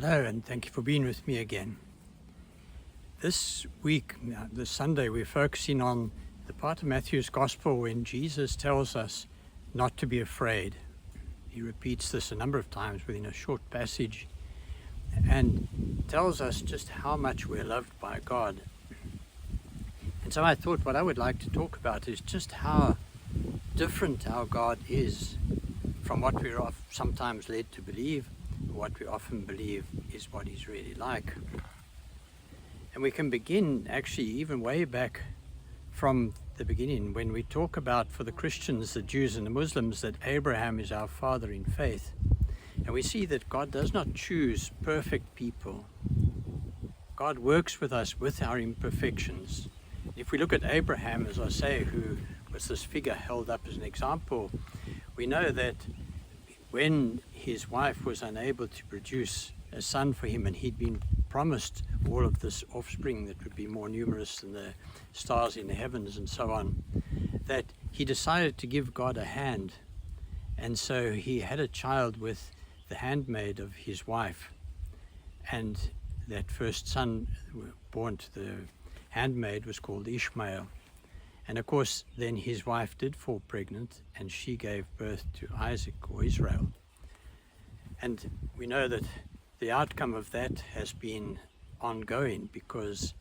Hello, and thank you for being with me again. This week, this Sunday, we're focusing on the part of Matthew's Gospel when Jesus tells us not to be afraid. He repeats this a number of times within a short passage and tells us just how much we're loved by God. And so I thought what I would like to talk about is just how different our God is from what we're sometimes led to believe. What we often believe is what he's really like. And we can begin actually even way back from the beginning when we talk about, for the Christians, the Jews and the Muslims, that Abraham is our father in faith. And we see that God does not choose perfect people. God works with us with our imperfections. If we look at Abraham, as I say, who was this figure held up as an example, we know that when his wife was unable to produce a son for him, and he'd been promised all of this offspring that would be more numerous than the stars in the heavens and so on, that he decided to give God a hand. And so he had a child with the handmaid of his wife, and that first son born to the handmaid was called Ishmael. And of course then his wife did fall pregnant, and she gave birth to Isaac, or Israel. And we know that the outcome of that has been ongoing, because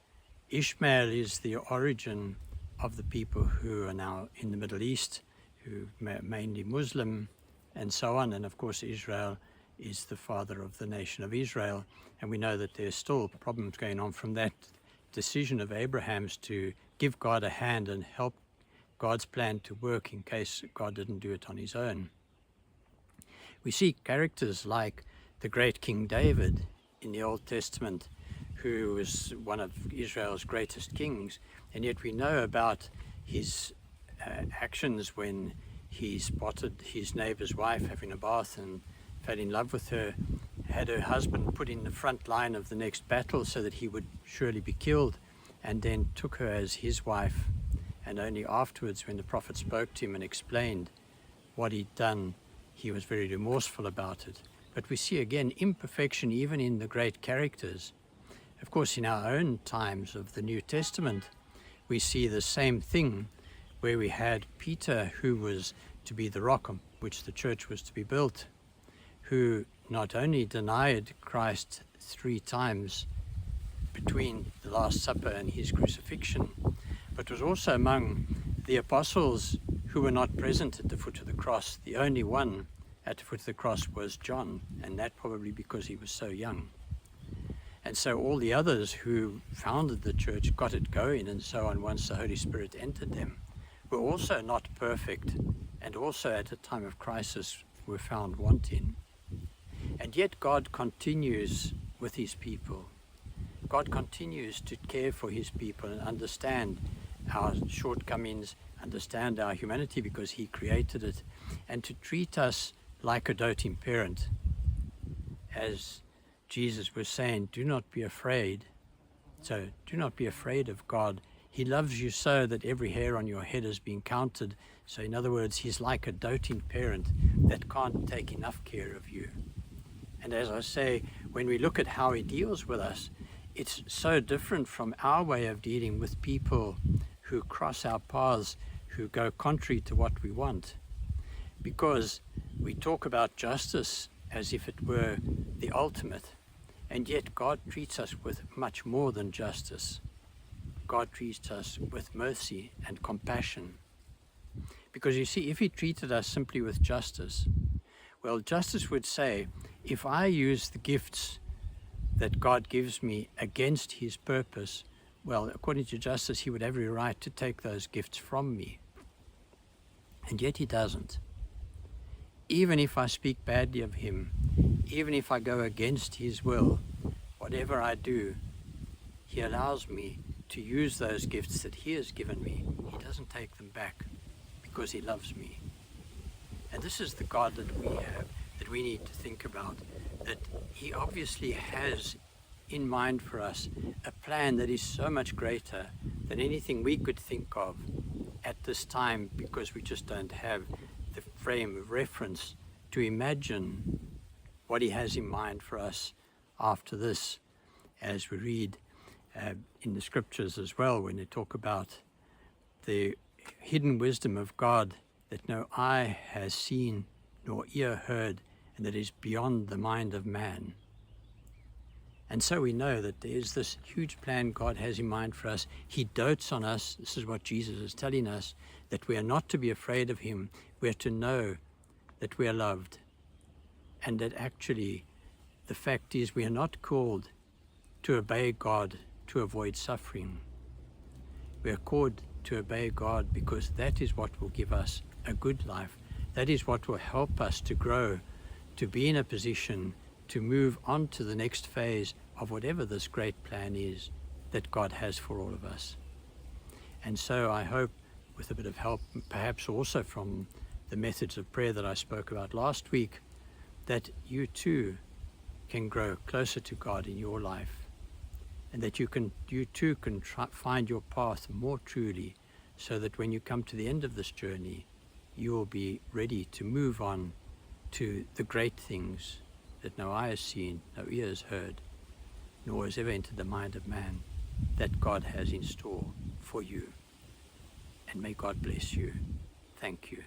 Ishmael is the origin of the people who are now in the Middle East, who are mainly Muslim and so on. And of course Israel is the father of the nation of Israel. And we know that there's still problems going on from that decision of Abraham's to give God a hand and help God's plan to work in case God didn't do it on his own. We see characters like the great King David in the Old Testament, who was one of Israel's greatest kings, and yet we know about his actions when he spotted his neighbor's wife having a bath and fell in love with her, had her husband put in the front line of the next battle so that he would surely be killed, and then took her as his wife. And only afterwards, when the prophet spoke to him and explained what he'd done, he was very remorseful about it. But we see again imperfection even in the great characters. Of course, in our own times of the New Testament, we see the same thing, where we had Peter, who was to be the rock on which the church was to be built, who not only denied Christ 3 times between the Last Supper and his crucifixion, but was also among the apostles who were not present at the foot of the cross. The only one at the foot of the cross was John, and that probably because he was so young. And so all the others who founded the church, got it going and so on once the Holy Spirit entered them, were also not perfect, and also at a time of crisis were found wanting. And yet God continues with his people. God continues to care for his people and understand our shortcomings, understand our humanity because he created it, and to treat us like a doting parent. As Jesus was saying, do not be afraid. So do not be afraid of God. He loves you so that every hair on your head has been counted. So in other words, he's like a doting parent that can't take enough care of you. And as I say, when we look at how he deals with us, it's so different from our way of dealing with people who cross our paths, who go contrary to what we want. Because we talk about justice as if it were the ultimate, and yet God treats us with much more than justice. God treats us with mercy and compassion. Because you see, if he treated us simply with justice, well, justice would say, if I use the gifts that God gives me against his purpose, well, according to justice, he would have every right to take those gifts from me. And yet he doesn't. Even if I speak badly of him, even if I go against his will, whatever I do, he allows me to use those gifts that he has given me. He doesn't take them back because he loves me. And this is the God that we have, that we need to think about, that he obviously has in mind for us a plan that is so much greater than anything we could think of at this time, because we just don't have the frame of reference to imagine what he has in mind for us after this, as we read in the scriptures as well, when they talk about the hidden wisdom of God that no eye has seen nor ear heard, and that is beyond the mind of man. And so we know that there is this huge plan God has in mind for us. He dotes on us. This is what Jesus is telling us, that we are not to be afraid of him. We are to know that we are loved. And that actually the fact is we are not called to obey God to avoid suffering. We are called to obey God because that is what will give us a good life. That is what will help us to grow, to be in a position to move on to the next phase of whatever this great plan is that God has for all of us. And so I hope, with a bit of help, perhaps also from the methods of prayer that I spoke about last week, that you too can grow closer to God in your life, and that you too can find your path more truly, so that when you come to the end of this journey, you will be ready to move on to the great things that no eye has seen, no ear has heard, nor has ever entered the mind of man, that God has in store for you. And may God bless you. Thank you.